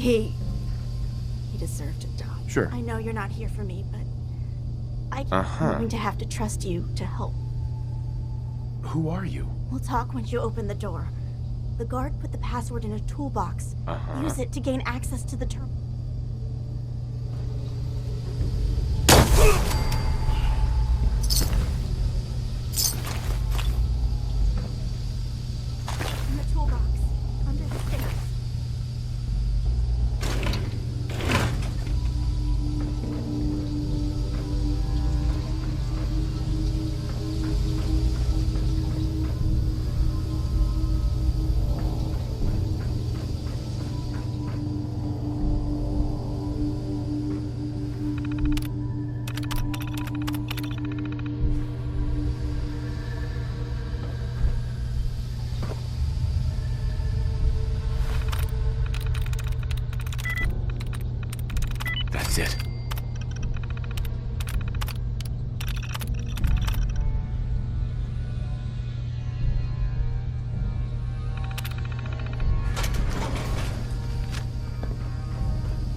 He deserved to die. Sure. I know you're not here for me, but I'm going to have to trust you to help. Who are you? We'll talk once you open the door. The guard put the password in a toolbox. Use it to gain access to the terminal. In the toolbox, under the stairs. That's it.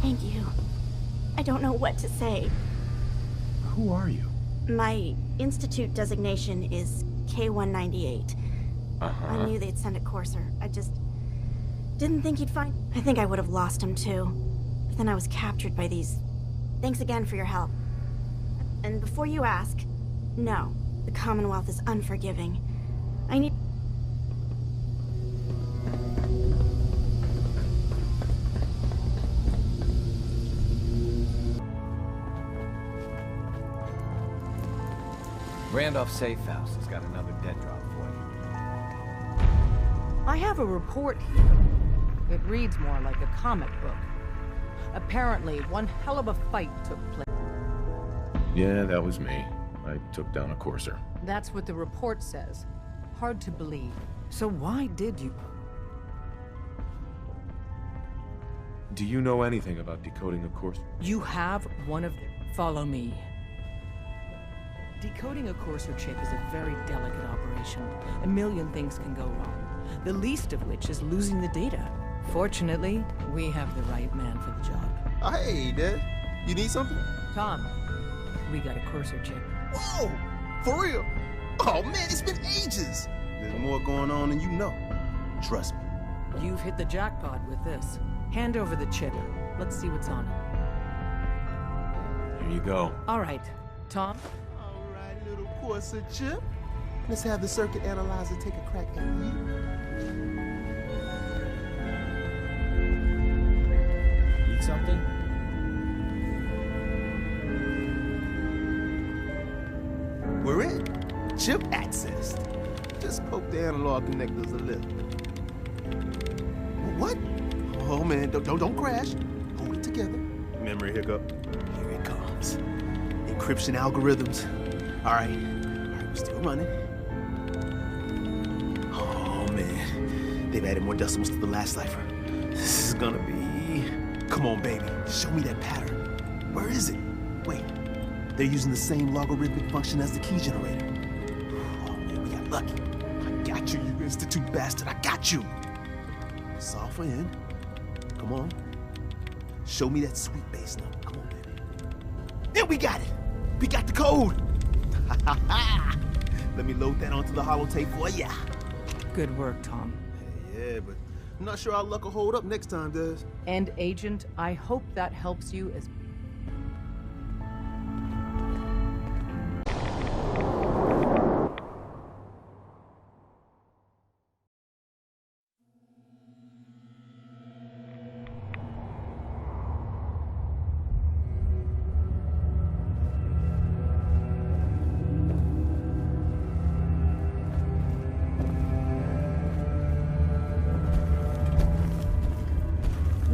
Thank you. I don't know what to say. Who are you? My institute designation is K-198. I knew they'd send a courser. I just didn't think he'd find... I think I would have lost him too. But then I was captured by these... Thanks again for your help. And before you ask, no, the Commonwealth is unforgiving. I need... Randolph's safe house has got another dead drop for you. I have a report here. It reads more like a comic book. Apparently, one hell of a fight took place. Yeah, that was me. I took down a courser. That's what the report says. Hard to believe. So why did you? Do you know anything about decoding a course? You have one of them. Follow me. Decoding a courser chip is a very delicate operation. A million things can go wrong. The least of which is losing the data. Fortunately, we have the right man for the job. Hey, Dad. You need something? Tom, we got a courser chip. Whoa! For real? Oh, man, it's been ages. There's more going on than you know. Trust me. You've hit the jackpot with this. Hand over the chip. Let's see what's on it. Here you go. All right, Tom. All right, little courser chip. Let's have the circuit analyzer take a crack at you. Need something? We're in. Chip accessed. Just poke the analog connectors a little. What? Oh man, don't crash. Hold it together. Memory hiccup. Here it comes. Encryption algorithms. All right, we're still running. Oh man, they've added more decimals to the last cipher. This is gonna be... Come on, baby, show me that pattern. Where is it? Wait, they're using the same logarithmic function as the key generator. Oh man, we got lucky. I got you, you institute bastard, I got you. Solve for N. Come on. Show me that sweet bass number. Come on, baby. And we got it. We got the code. Let me load that onto the holotape for ya. Good work, Tom. Yeah, but I'm not sure our luck will hold up next time, Des. And Agent, I hope that helps you as...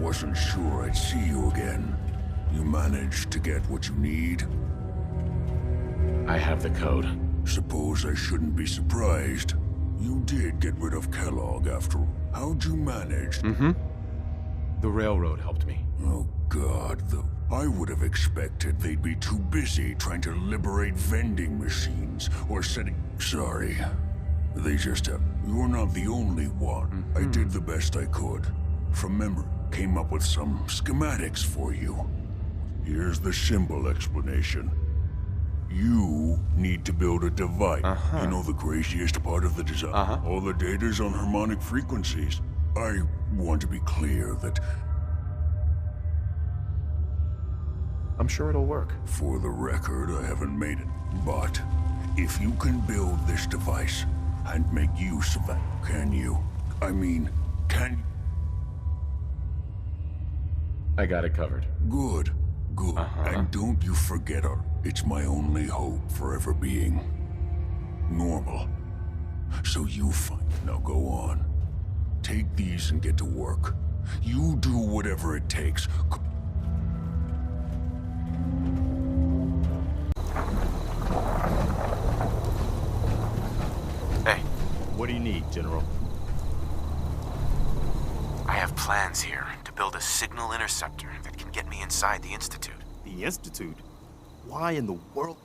Wasn't sure I'd see you again. You managed to get what you need? I have the code. Suppose I shouldn't be surprised. You did get rid of Kellogg after all. How'd you manage? The railroad helped me. Oh God, I would have expected they'd be too busy trying to liberate vending machines or setting... Sorry. They just have... You're not the only one. I did the best I could. From memory. came up with some schematics for you. Here's the simple explanation. You need to build a device. You know the craziest part of the design? All the data's on harmonic frequencies. I want to be clear that... I'm sure it'll work. For the record, I haven't made it. But if you can build this device and make use of it, can you? I mean, can... I got it covered. Good. Good. And don't you forget her. It's my only hope for ever being normal. So you find. Now go on. Take these and get to work. You do whatever it takes. Hey. What do you need, General? I have plans here to build a signal interceptor that can get me inside the Institute. The Institute? Why in the world?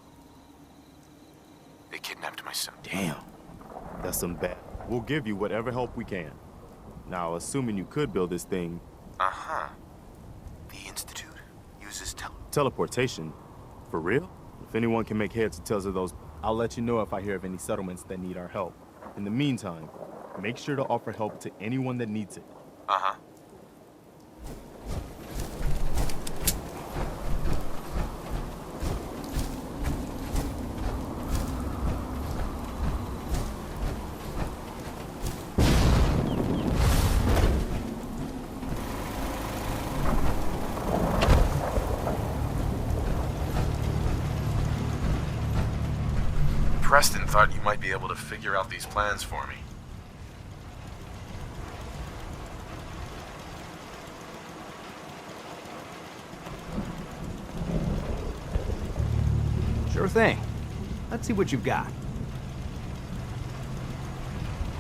They kidnapped my son. Damn. That's some bad. We'll give you whatever help we can. Now, assuming you could build this thing... The Institute uses teleportation? For real? If anyone can make heads or tails of those, I'll let you know if I hear of any settlements that need our help. In the meantime, make sure to offer help to anyone that needs it. Preston thought you might be able to figure out these plans for me. Sure thing. Let's see what you've got.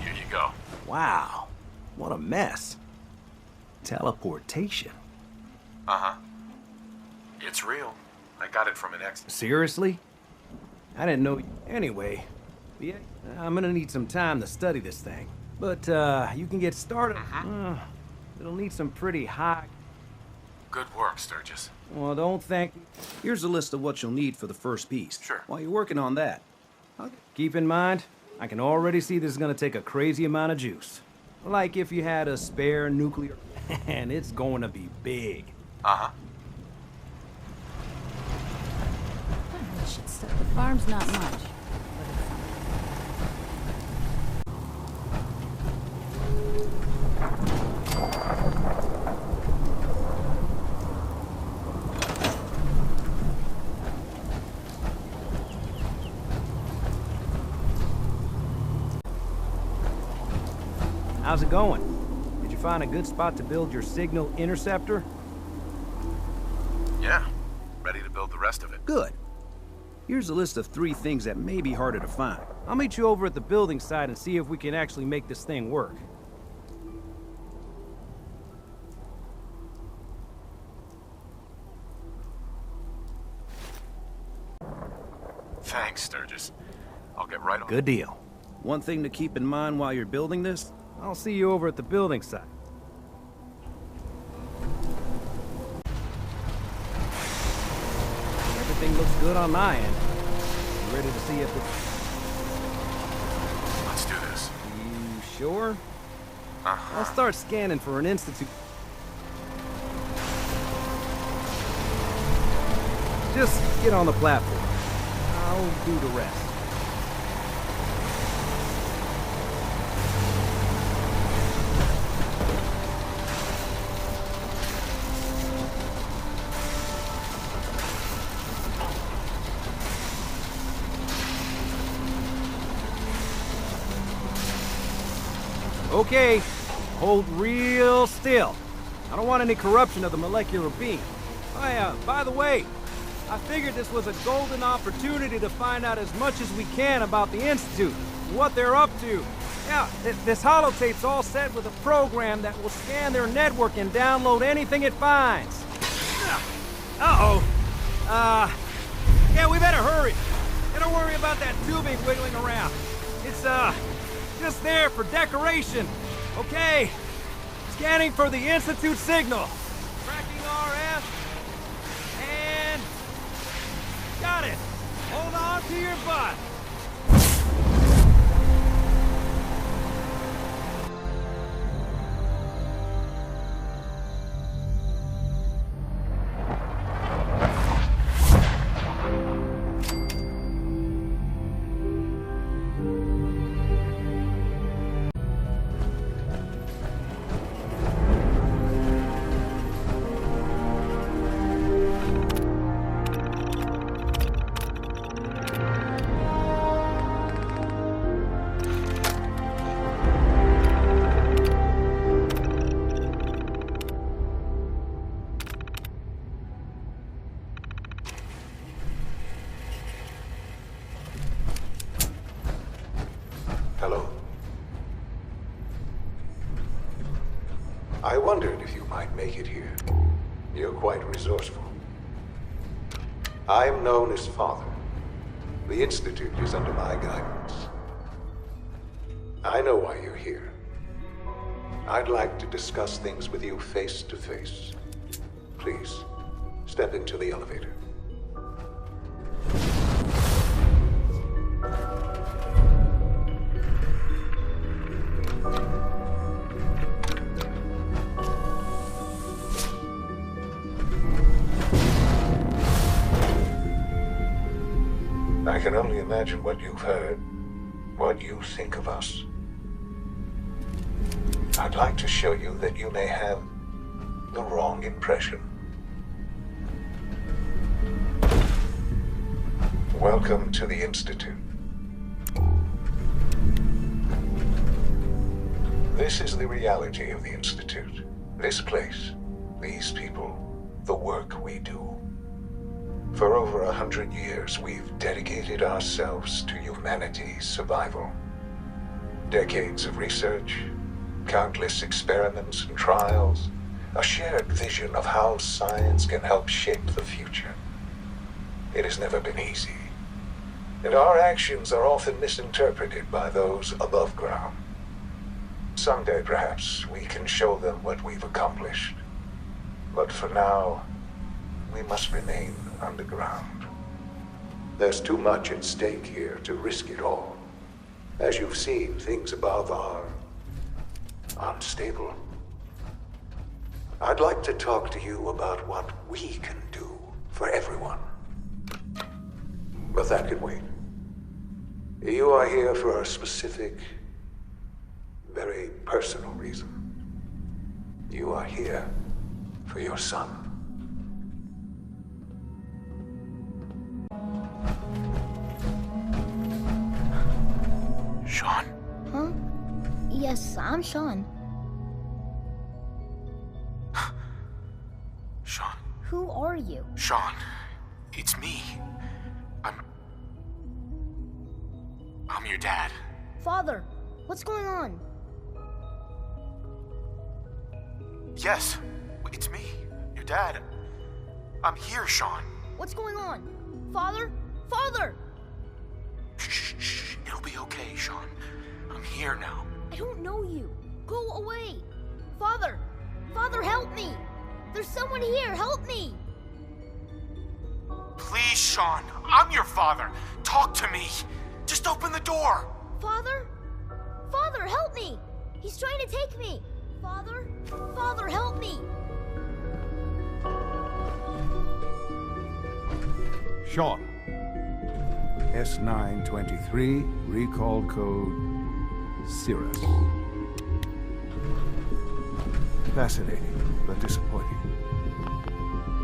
Here you go. Wow, what a mess. Teleportation. It's real. I got it from an ex. Seriously? I didn't know. Anyway, yeah, I'm gonna need some time to study this thing. But you can get started. It'll need some pretty high... Good work, Sturgis. Well, don't thank... Here's a list of what you'll need for the first piece. Sure. While you're working on that, keep in mind, I can already see this is gonna take a crazy amount of juice. Like if you had a spare nuclear... And it's going to be big. The farm's not much. How's it going? Did you find a good spot to build your signal interceptor? Yeah. Ready to build the rest of it. Good. Here's a list of 3 things that may be harder to find. I'll meet you over at the building site and see if we can actually make this thing work. Thanks, Sturgis. I'll get right on. Good deal. One thing to keep in mind while you're building this, I'll see you over at the building site. Everything looks good on my end. You ready to see if it's... Let's do this. You sure? I'll start scanning for an institute. Just get on the platform. I'll do the rest. Okay, hold real still. I don't want any corruption of the molecular beam. Oh yeah, by the way, I figured this was a golden opportunity to find out as much as we can about the Institute, what they're up to. Yeah, this holotape's all set with a program that will scan their network and download anything it finds. Yeah, we better hurry. And don't worry about that tubing wiggling around. It's, just there for decoration. Okay, Scanning for the Institute signal. Tracking RF. And... got it. Hold on to your butt. Hello. I wondered if you might make it here. You're quite resourceful. I am known as Father. The Institute is under my guidance. I know why you're here. I'd like to discuss things with you face to face. Please, step into the elevator. I can only imagine what you've heard, what you think of us. I'd like to show you that you may have the wrong impression. Welcome to the Institute. This is the reality of the Institute. This place, these people, the work we do. For over 100 years, we've dedicated ourselves to humanity's survival. Decades of research, countless experiments and trials, a shared vision of how science can help shape the future. It has never been easy, and our actions are often misinterpreted by those above ground. Someday, perhaps, we can show them what we've accomplished. But for now, we must remain underground. There's too much at stake here to risk it all. As you've seen, things above are unstable. I'd like to talk to you about what we can do for everyone. But that can wait. You are here for a specific, very personal reason. You are here for your son. Sean? Huh? Yes, I'm Sean. Sean? Who are you? Sean, it's me. I'm your dad. Father, what's going on? Yes, it's me, your dad. I'm here, Sean. What's going on? Father? Father! Shh, shh, it'll be okay, Sean. I'm here now. I don't know you. Go away. Father! Father, help me! There's someone here, help me! Please, Sean, I'm your father. Talk to me. Just open the door. Father? Father, help me! He's trying to take me! Father? Father, help me! Sean. S923, recall code Cirrus. Fascinating, but disappointing.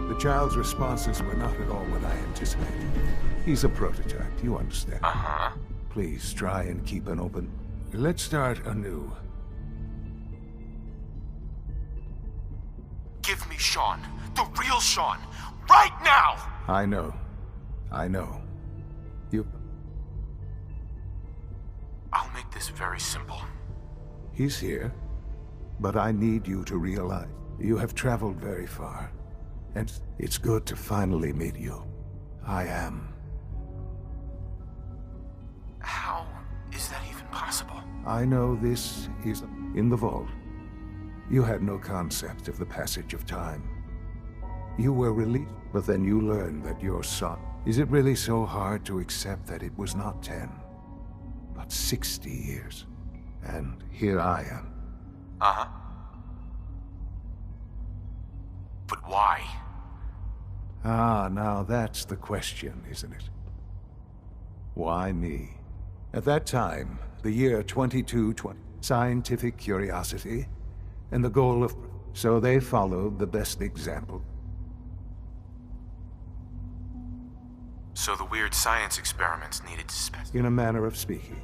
The child's responses were not at all what I anticipated. He's a prototype, you understand. Uh-huh. Please try and keep an open... Let's start anew. Give me Sean. The real Sean. Right now! I know. You... I'll make this very simple. He's here, but I need you to realize you have traveled very far, and it's good to finally meet you. I am. How is that even possible? I know this is in the vault. You had no concept of the passage of time. You were released, but then you learned that your son... Is it really so hard to accept that it was not 10, but 60 years? And here I am. Uh-huh. But why? Ah, now that's the question, isn't it? Why me? At that time, the year 2220, scientific curiosity, and the goal of... So they followed the best example. So the weird science experiments needed to In a manner of speaking.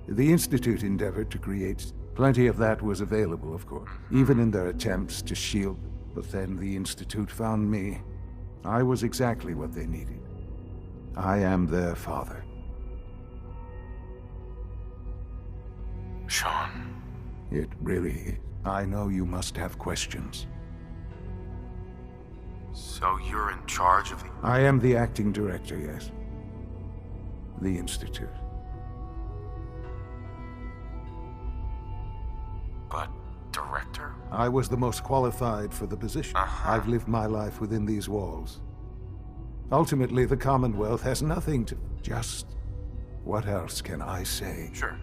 The Institute endeavored to create... Plenty of that was available, of course, even in their attempts to shield. But then the Institute found me. I was exactly what they needed. I am their father. Sean. It really is. I know you must have questions. So you're in charge of the... I am the acting director, yes. The Institute. But director? I was the most qualified for the position. I've lived my life within these walls. Ultimately, the Commonwealth has nothing to... Just... What else can I say? Sure.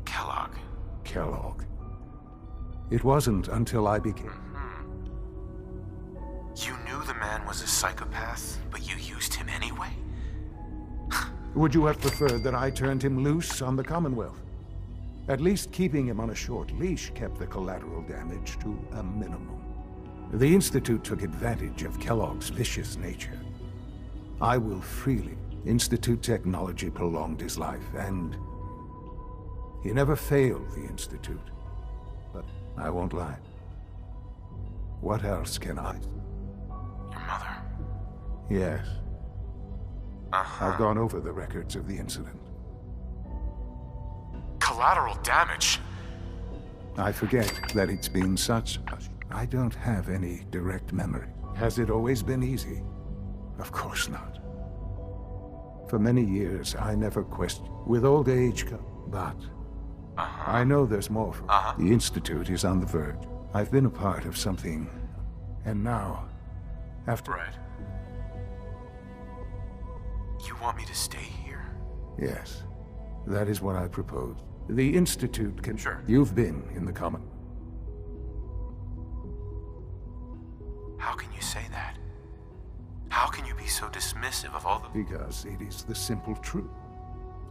Kellogg. Kellogg. It wasn't until I became... You knew the man was a psychopath, but you used him anyway? Would you have preferred that I turned him loose on the Commonwealth? At least keeping him on a short leash kept the collateral damage to a minimum. The Institute took advantage of Kellogg's vicious nature. I will freely... Institute technology prolonged his life, and... He never failed the Institute. But I won't lie. What else can I... Your mother? Yes. I've gone over the records of the incident. Collateral damage? I forget that it's been such... I don't have any direct memory. Has it always been easy? Of course not. For many years, I never questioned. With old age come... But... I know there's more for... The Institute is on the verge. I've been a part of something... And now... After... Right. You want me to stay here? Yes. That is what I propose. The Institute can... Sure. You've been in the Common... How can you say that? How can you be so dismissive of all the... Because it is the simple truth.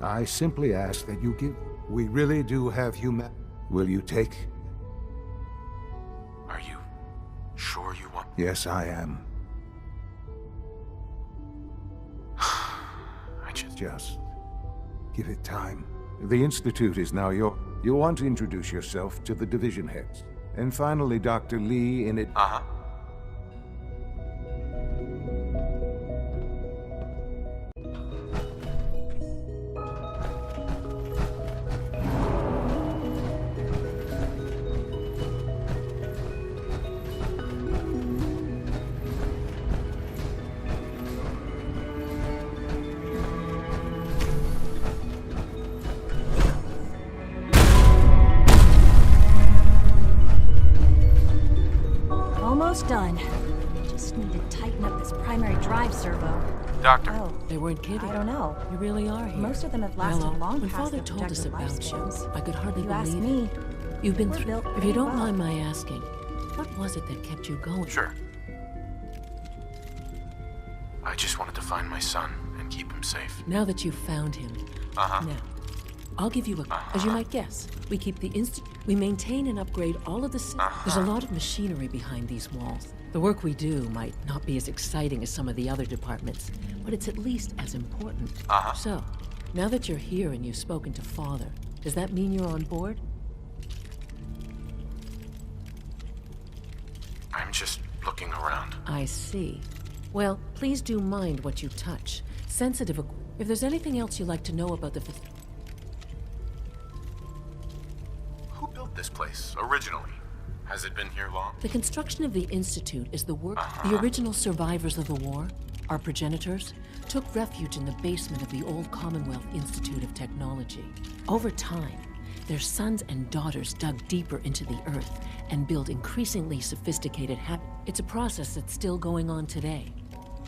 I simply ask that you give... We really do have human... Will you take... Are you sure you want... Yes, I am. I just... Give it time. The Institute is now your... You want to introduce yourself to the division heads. And finally, Dr. Lee in it... Done. Just need to tighten up this primary drive servo. Doctor. Oh, they weren't kidding. I don't know. You really are here. Most of them have lasted long when past Father their told us projected about lifespans. you, I could hardly You ask believe me. it. You've been through... If you don't mind my asking, what was it that kept you going? Sure. I just wanted to find my son and keep him safe. Now that you've found him. Now, I'll give you a... As you might guess, we keep the we maintain and upgrade all of the... There's a lot of machinery behind these walls. The work we do might not be as exciting as some of the other departments, but it's at least as important. So, now that you're here and you've spoken to Father, does that mean you're on board? I'm just looking around. I see. Well, please do mind what you touch. Sensitive... If there's anything else you'd like to know about the... Who built this place, originally? Has it been here long? The construction of the Institute is the work... The original survivors of the war, our progenitors, took refuge in the basement of the old Commonwealth Institute of Technology. Over time, Their sons and daughters dug deeper into the Earth and built increasingly sophisticated It's a process that's still going on today.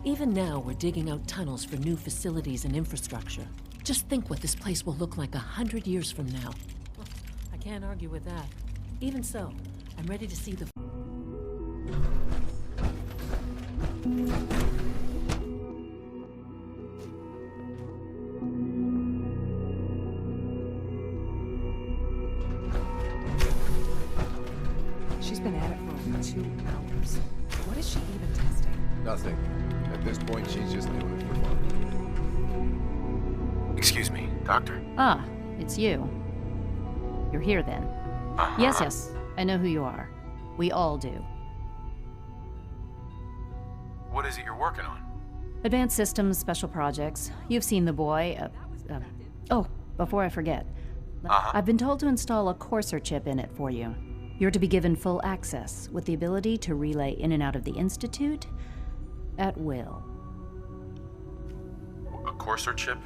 Even now, we're digging out tunnels for new facilities and infrastructure. Just think what this place will look like 100 years from now. I can't argue with that. Even so, I'm ready to see the... She's been at it for over 2 hours. What is she even testing? Nothing. At this point, she's just doing it for fun. Excuse me, Doctor. Ah, it's you. You're here then. Yes, I know who you are. We all do. What is it you're working on? Advanced Systems, Special Projects. You've seen the boy. Oh, before I forget. I've been told to install a Courser chip in it for you. You're to be given full access, with the ability to relay in and out of the Institute at will. A Courser chip?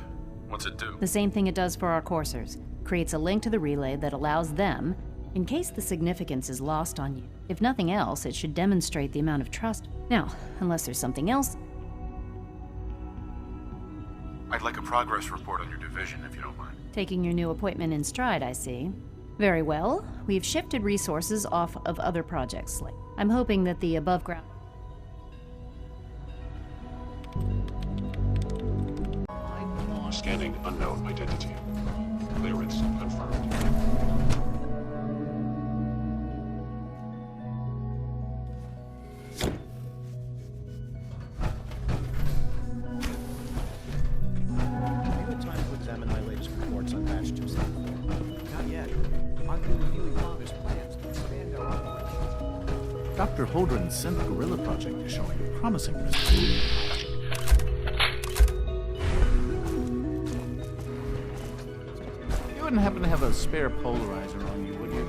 What's it do? The same thing it does for our coursers. Creates a link to the relay that allows them, in case the significance is lost on you. If nothing else, it should demonstrate the amount of trust. Now, unless there's something else... I'd like a progress report on your division, if you don't mind. Taking your new appointment in stride, I see. Very well. We've shifted resources off of other projects. I'm hoping that the above-ground... Scanning unknown identity. Clearance confirmed. Time to examine my latest reports on batch 274. Not yet. I've been reviewing Father's plans to expand our operations. Dr. Holdren's synth gorilla project is showing promising results. You wouldn't happen to have a spare polarizer on you, would you?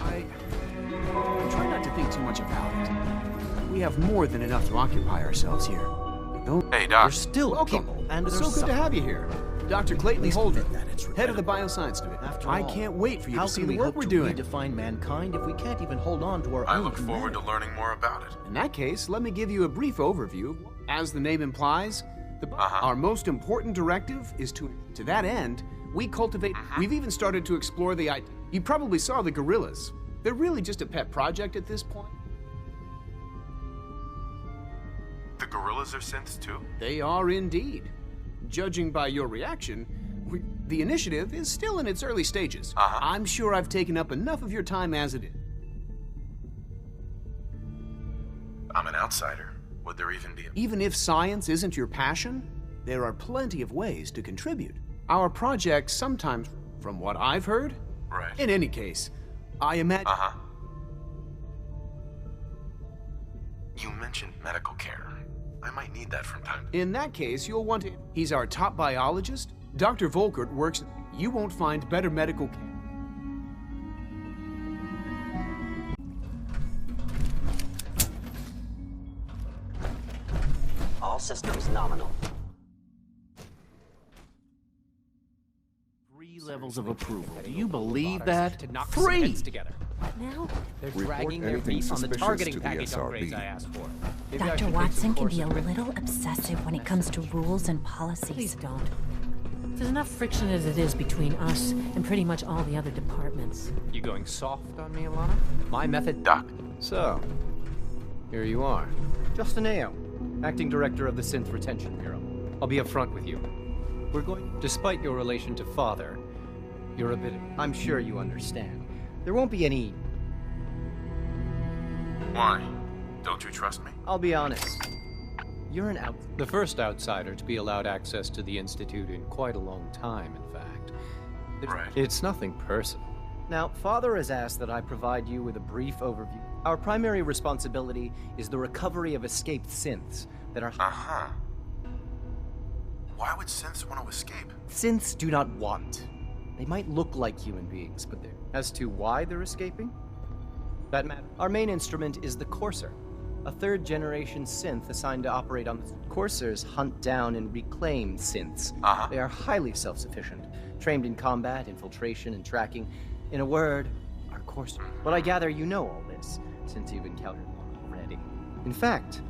I try not to think too much about it. We have more than enough to occupy ourselves here. Hey, Doc. We're still welcome, and it's so good to have you here. Dr. Clayton Holdren, head of the Bioscience Division. I can't wait for you to see the work we're doing. How can we hope to redefine mankind if we can't even hold on to our I own look forward to learning more about it. In that case, let me give you a brief overview. As the name implies, our most important directive is to that end, we cultivate... We've even started to explore the... You probably saw the gorillas. They're really just a pet project at this point. The gorillas are synths too? They are indeed. Judging by your reaction, the initiative is still in its early stages. I'm sure I've taken up enough of your time as it is. I'm an outsider. Would there even be Even if science isn't your passion, there are plenty of ways to contribute. Our projects sometimes, from what I've heard... Right. In any case, I imagine... You mentioned medical care. I might need that from time. In that case, you'll want to... He's our top biologist. Dr. Volkert works... You won't find better medical care. All systems nominal. 3 levels of approval. Do you believe that? 3! Now? They're dragging their feet on the targeting package upgrades I asked for. Maybe Dr. Watson can be a little obsessive when it comes to rules and policies. Please don't. There's enough friction as it is between us and pretty much all the other departments. You going soft on me, Alana? My method... Doc. So, here you are. Justin Ao, Acting Director of the Synth Retention Bureau. I'll be upfront with you. We're going... Despite your relation to Father, you're a bit... I'm sure you understand. There won't be any... Why? Don't you trust me? I'll be honest. You're the first outsider to be allowed access to the Institute in quite a long time, in fact. Right. It's nothing personal. Now, Father has asked that I provide you with a brief overview. Our primary responsibility is the recovery of escaped synths that are... Why would synths want to escape? Synths do not want. They might look like human beings, but they're... As to why they're escaping? That matter. Our main instrument is the Courser. a third-generation synth assigned to operate on the... Coursers hunt down and reclaim synths. They are highly self-sufficient, trained in combat, infiltration, and tracking. In a word, our Coursers. But I gather you know all this, since you've encountered one already. In fact,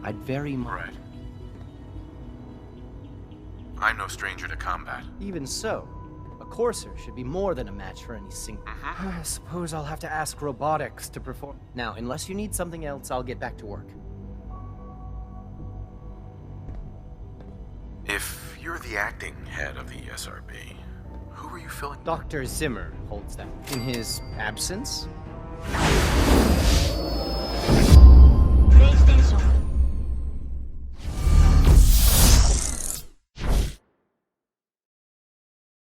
I'd very much... Right. I'm no stranger to combat. Even so, a Courser should be more than a match for any single... I suppose I'll have to ask robotics to perform... Now, unless you need something else, I'll get back to work. If you're the acting head of the SRB, who are you filling? Dr. Zimmer holds that. In his absence?